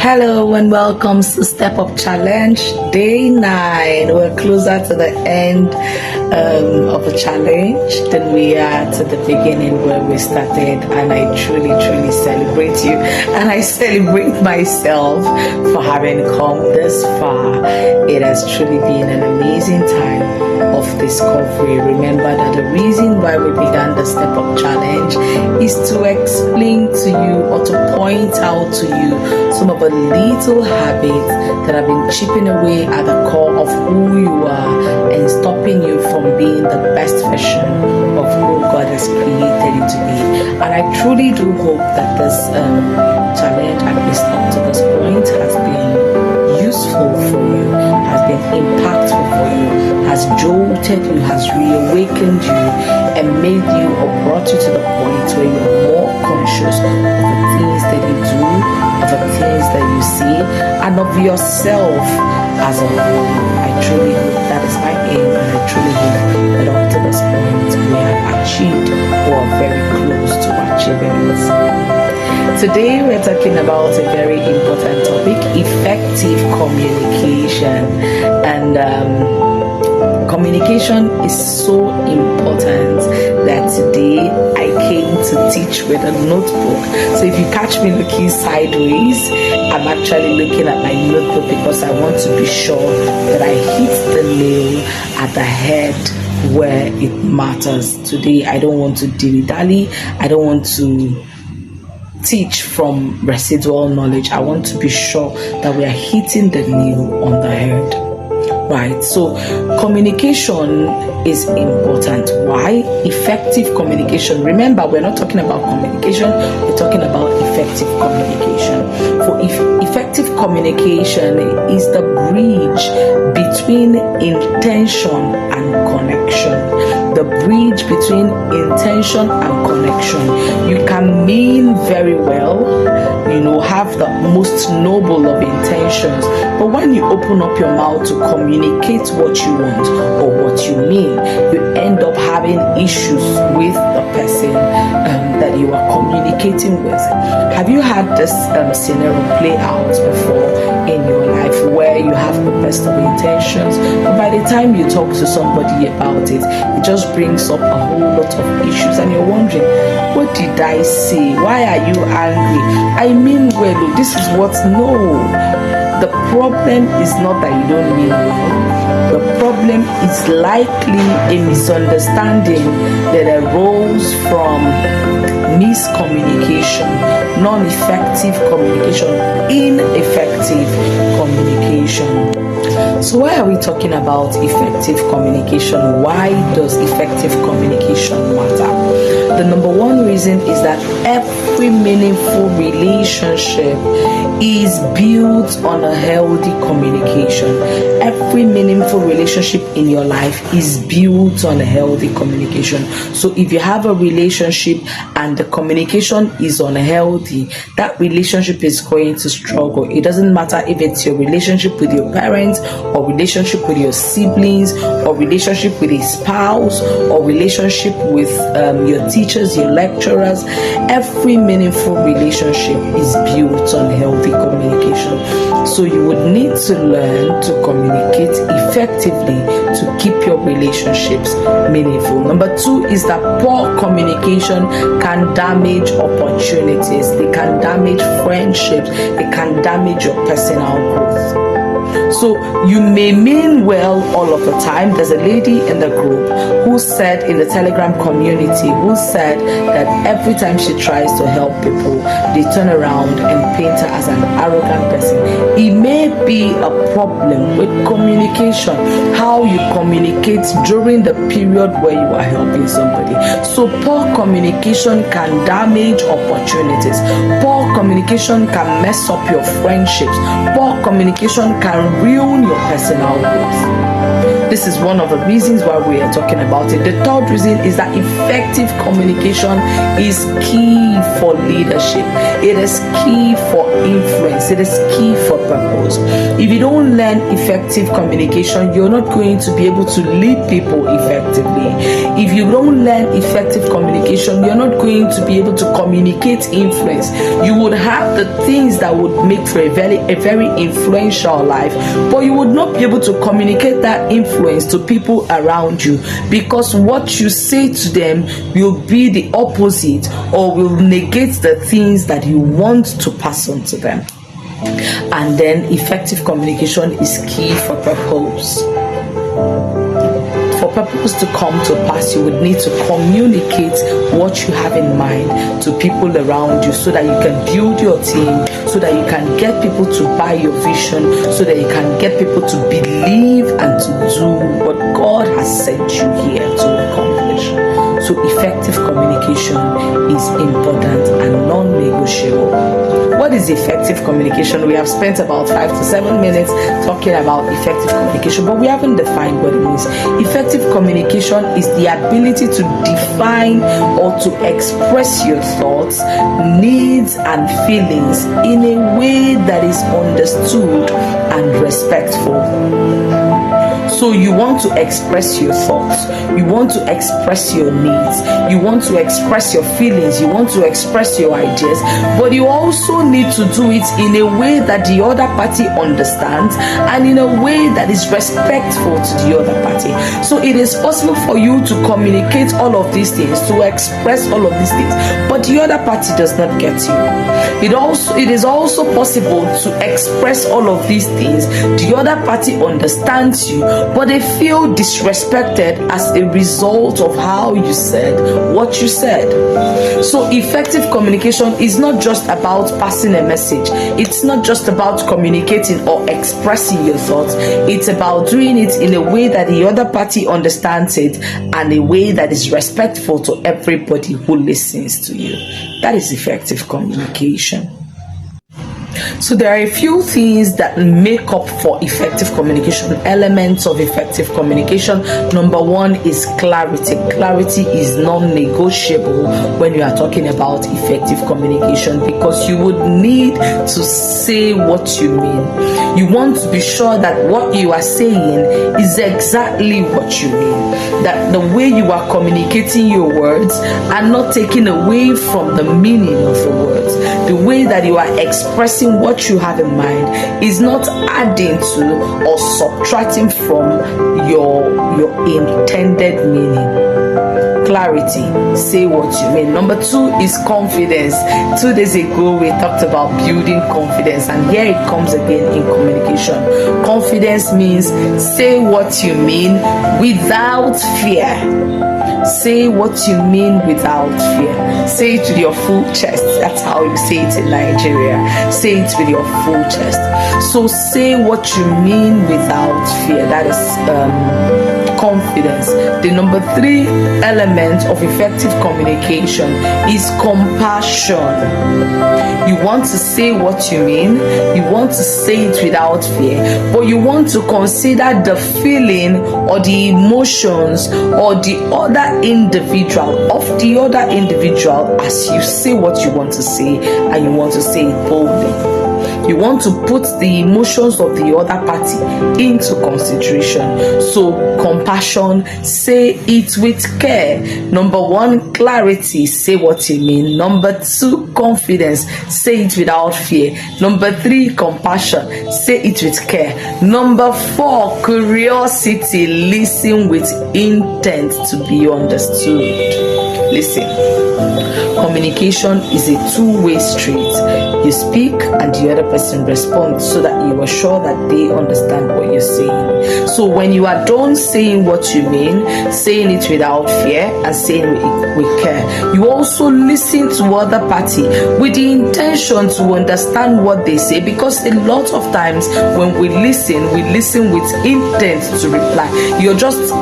Hello and welcome to Step Up Challenge Day 9. We're closer to the end of the challenge than we are to the beginning where we started, and I truly celebrate you, and I celebrate myself for having come this far. It has truly been an amazing time of discovery. Remember that the reason why we began the Step Up Challenge is to explain to you or to point out to you some of the little habits that have been chipping away at the core of who you are and stopping you from being the best version of who God has created you to be. And I truly do hope that this challenge, at least up to this point, has been useful for you, has been impactful for you, has jolted you, has reawakened you, and made you or brought you to the point where you're more conscious of the things that you do, of the things that you see, and of yourself as a whole. I truly hope that is my aim, and I truly hope that up to this point we have achieved or are very close to achieving it. Today we're talking about a very important topic: effective communication. And communication is so important that today I came to teach with a notebook. So if you catch me looking sideways, I'm actually looking at my notebook because I want to be sure that I hit the nail at the head where it matters. Today I don't want to dilly-dally. I don't want to teach from residual knowledge. I want to be sure that we are hitting the nail on the head. Right, so communication is important. Why? Effective communication. Remember, we're not talking about communication, we're talking about effective communication. For effective communication is the bridge between intention and connection. The bridge between intention and connection. You can mean very well, have the most noble of intentions, but when you open up your mouth to communicate what you want or what you mean, you end up having issues with the person that you are communicating with. Have you had this scenario play out before in your life where you have the best of intentions, but by the time you talk to somebody about it, it just brings up a whole lot of issues, and you're wondering, what did I say? Why are you angry? I mean well, this is what. No, the problem is not that you don't mean well. The problem is likely a misunderstanding that arose from miscommunication, non-effective communication, ineffective communication. So why are we talking about effective communication? Why does effective communication matter? The number one reason is that every meaningful relationship is built on a healthy communication. Every meaningful relationship in your life is built on a healthy communication. So if you have a relationship and the communication is unhealthy, that relationship is going to struggle. It doesn't matter if it's your relationship with your parents, or relationship with your siblings, or relationship with a spouse, or relationship with your teachers, your lecturers. Every meaningful relationship is built on healthy communication. So you would need to learn to communicate effectively to keep your relationships meaningful. Number two is that poor communication can damage opportunities. They can damage friendships. They can damage your personal growth. So you may mean well all of the time. There's a lady in the group who said, in the Telegram community, who said that every time she tries to help people, they turn around and paint her as an arrogant person. It may be a problem with communication, how you communicate during the period where you are helping somebody. So poor communication can damage opportunities. Poor communication can mess up your friendships. Poor communication can ruin your personal growth. This is one of the reasons why we are talking about it. The third reason is that effective communication is key for leadership. It is key for influence. It is key for purpose. If you don't learn effective communication, you're not going to be able to lead people effectively. If you don't learn effective communication, you're not going to be able to communicate influence. You would have the things that would make for a very influential life, but you would not be able to communicate that influence to people around you, because what you say to them will be the opposite or will negate the things that you want to pass on to them. And then effective communication is key for purpose. For purpose to come to pass, you would need to communicate what you have in mind to people around you, so that you can build your team, so that you can get people to buy your vision, so that you can get people to believe and to do what God has sent you here to accomplish. So effective communication is important and non-negotiable. What is effective communication? We have spent about 5 to 7 minutes talking about effective communication, but we haven't defined what it means. Effective communication is the ability to define or to express your thoughts, needs, and feelings in a way that is understood and respectful. So you want to express your thoughts, you want to express your needs, you want to express your feelings, you want to express your ideas, but you also need to do it in a way that the other party understands and in a way that is respectful to the other party. So it is possible for you to communicate all of these things, to express all of these things, but the other party does not get you. It is also possible to express all of these things, the other party understands you, but they feel disrespected as a result of how you said what you said. So effective communication is not just about passing a message. It's not just about communicating or expressing your thoughts. It's about doing it in a way that the other party understands it and a way that is respectful to everybody who listens to you. That is effective communication. So there are a few things that make up for effective communication, elements of effective communication. Number one is clarity. Clarity is non-negotiable when you are talking about effective communication, because you would need to say what you mean. You want to be sure that what you are saying is exactly what you mean, that the way you are communicating your words are not taking away from the meaning of the words. The way that you are expressing what you have in mind is not adding to or subtracting from your intended meaning. Clarity, say what you mean. Number two is confidence. 2 days ago we talked about building confidence, and here it comes again in communication. Confidence means say what you mean without fear. Say what you mean without fear. Say it with your full chest. That's how you say it in Nigeria. Say it with your full chest. So say what you mean without fear. That is confidence. The number 3 element of effective communication is compassion. You want to say what you mean, you want to say it without fear, but you want to consider the feeling or the emotions or the other individual as you say what you want to say, and you want to say it boldly. You want to put the emotions of the other party into consideration. So compassion, say it with care. Number 1, clarity, say what you mean. Number 2, confidence, say it without fear. Number 3, compassion, say it with care. Number 4, curiosity, listen with intent to be understood. Listen, communication is a two-way street. You speak and the other person responds, so that you are sure that they understand what you're saying. So when you are done saying what you mean, saying it without fear and saying it with care, you also listen to other party with the intention to understand what they say, because a lot of times when we listen with intent to reply. You're just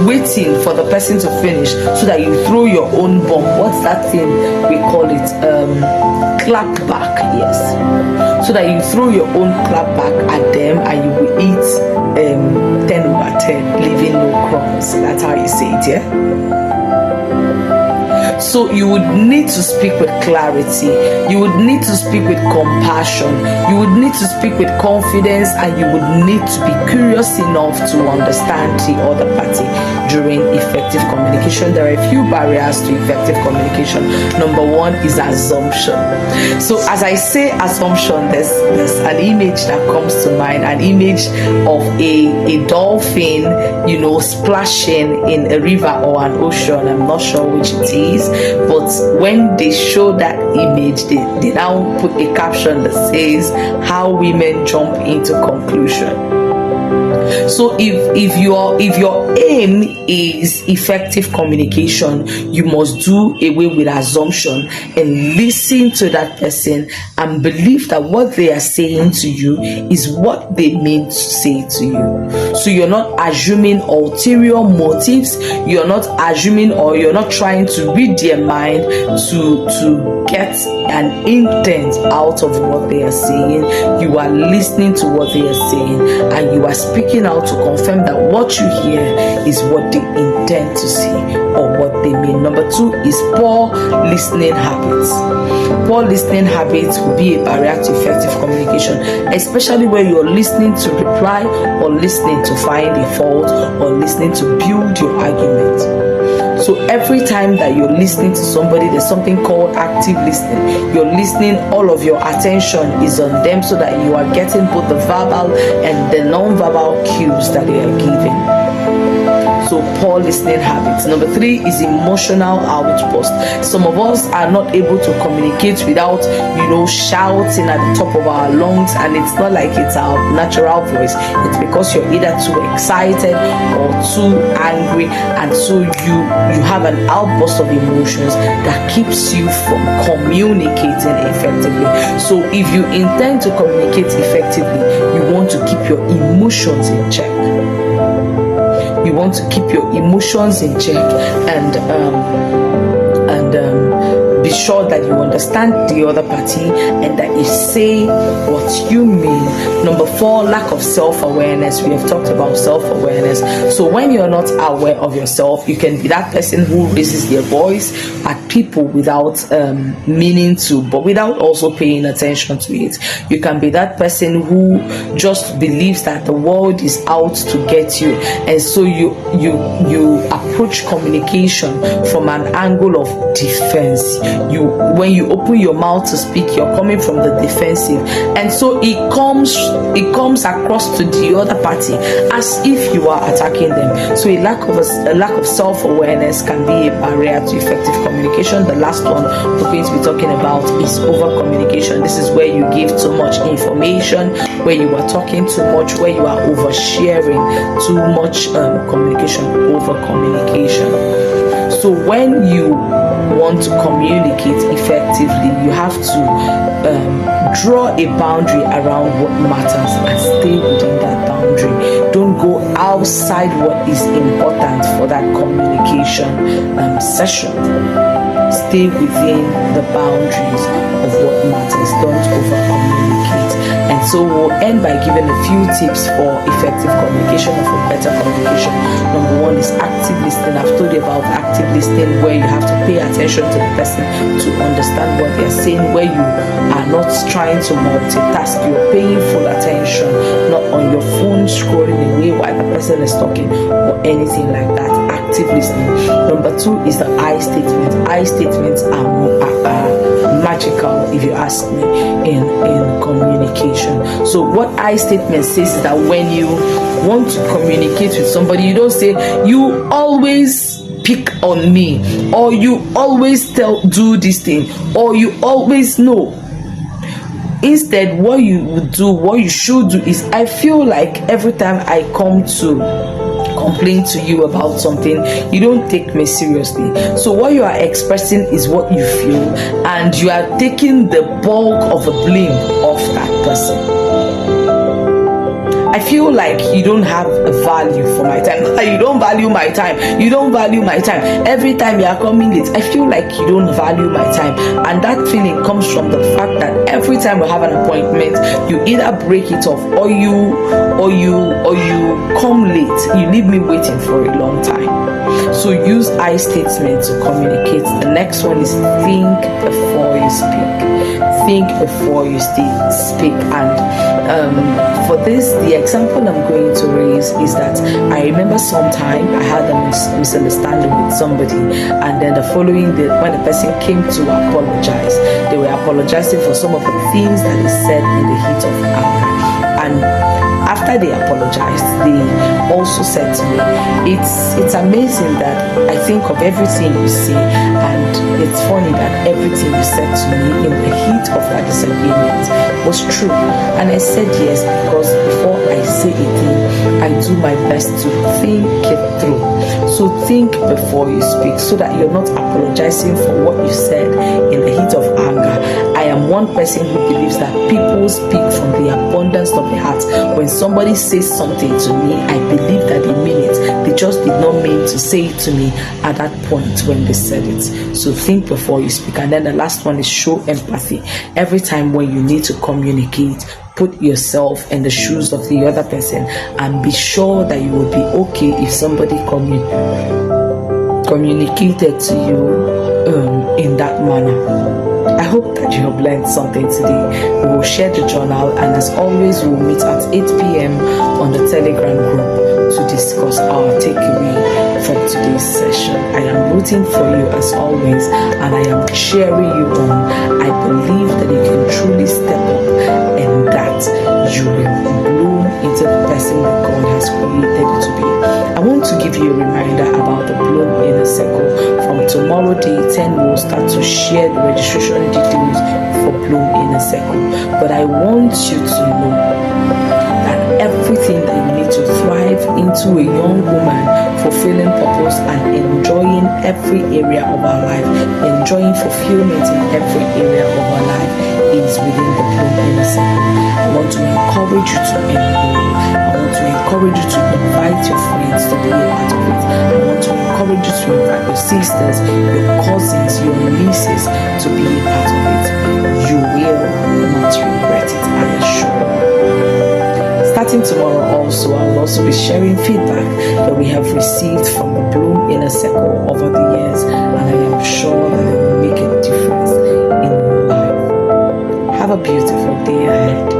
waiting for the person to finish so that you throw your own bomb. What's that thing we call it? Clap back. Yes. so that you throw your own clap back at them and you will eat 10 over 10, leaving no crumbs. That's how you say it, yeah? So you would need to speak with clarity, you would need to speak with compassion, you would need to speak with confidence, and you would need to be curious enough to understand the other party during effective communication. There are a few barriers to effective communication. Number one is assumption. So as I say assumption, there's an image that comes to mind, an image of a dolphin, splashing in a river or an ocean. I'm not sure which it is, but when they show that image, they now put a caption that says how women jump into conclusion. So if your aim is effective communication, you must do away with assumption and listen to that person and believe that what they are saying to you is what they mean to say to you. So you're not assuming ulterior motives, you're not assuming, or you're not trying to read their mind to get an intent out of what they are saying. You are listening to what they are saying and you are speaking out to confirm that what you hear is what they intend to say or what they mean. Number two is poor listening habits. Poor listening habits will be a barrier to effective communication, especially when you're listening to reply or listening to find a fault or listening to build your argument. So every time that you're listening to somebody, there's something called active listening. You're listening, all of your attention is on them so that you are getting both the verbal and the non-verbal cues that they are giving. So poor listening habits. Number three is emotional outburst. Some of us are not able to communicate without, shouting at the top of our lungs, and it's not like it's our natural voice. It's because you're either too excited or too angry, and so you have an outburst of emotions that keeps you from communicating effectively. So if you intend to communicate effectively, you want to keep your emotions in check. You want to keep your emotions in check and be sure that you understand the other party and that you say what you mean. Number four, lack of self-awareness. We have talked about self-awareness. So when you're not aware of yourself, you can be that person who raises their voice at people without meaning to, but without also paying attention to it. You can be that person who just believes that the world is out to get you, and so you approach communication from an angle of defense. When you open your mouth to speak, you're coming from the defensive, and so it comes across to the other party as if you are attacking them. So a lack of self-awareness can be a barrier to effective communication. The last one we're going to be talking about is over communication. This is where you give too much information, where you are talking too much, where you are oversharing too much communication, over communication. So when you want to communicate effectively, you have to draw a boundary around what matters and stay within that boundary. Don't go outside what is important for that communication session. Stay within the boundaries of what matters. Don't over communicate. And so we'll end by giving a few tips for effective communication or for better communication. Number one is active listening. I've told you about active listening, where you have to pay attention to the person to understand what they're saying, where you are not trying to multitask. You're paying full attention, not on your phone scrolling away while the person is talking or anything like that. Active listening. Number two is the I statement. I statements are magical, if you ask me, in communication. So what I statement says is that when you want to communicate with somebody, you don't say, you always pick on me, or you always do this thing, or you always know. Instead, what you should do is, I feel like every time I come to complain to you about something, you don't take me seriously. So what you are expressing is what you feel, and you are taking the bulk of the blame of that person. I feel like you don't have a value for my time. You don't value my time. You don't value my time. Every time you are coming late, I feel like you don't value my time. And that feeling comes from the fact that every time we have an appointment, you either break it off or you come late. You leave me waiting for a long time. So use I statement to communicate. The next one is think before you speak. Think before you speak. And for this, the example I'm going to raise is that I remember sometime I had a misunderstanding with somebody, and then the following day, when the person came to apologize, they were apologizing for some of the things that they said in the heat of anger. And after they apologized, they also said to me, it's amazing that I think of everything you say, and it's funny that everything you said to me in the heat of that disagreement was true. And I said yes, because before I say a thing, I do my best to think it through. So think before you speak, so that you're not apologizing for what you said in the heat of anger. I am one person who believes that people speak from the abundance of their heart. When somebody says something to me, I believe that they mean it. They just did not mean to say it to me at that point when they said it. So think before you speak. And then the last one is show empathy. Every time when you need to communicate, put yourself in the shoes of the other person and be sure that you will be okay if somebody communicated to you in that manner. I hope that you have learned something today. We will share the journal, and as always, we will meet at 8 p.m. on the Telegram group to discuss our takeaway from today's session. I am rooting for you as always, and I am cheering you on. I believe that you can truly step up and that you will bloom into the person that God has created you to be. I want to give you a reminder about the Bloom Inner Circle. From tomorrow day 10, we'll start to share the registration details for Bloom Inner Circle. But I want you to know that everything that you need to thrive into a young woman, fulfilling purpose and enjoying every area of our life, enjoying fulfillment in every area of our life, is within the Bloom Inner Circle. I want to encourage you to enroll. I want to encourage you to invite your friends to be a part of it. I want to encourage you to invite your sisters, your cousins, your nieces to be a part of it. You will not regret it, I assure you. Starting tomorrow also, I will also be sharing feedback that we have received from the Bloom Inner Circle over the years, and I am sure that it will make a difference in your life. Have a beautiful day ahead.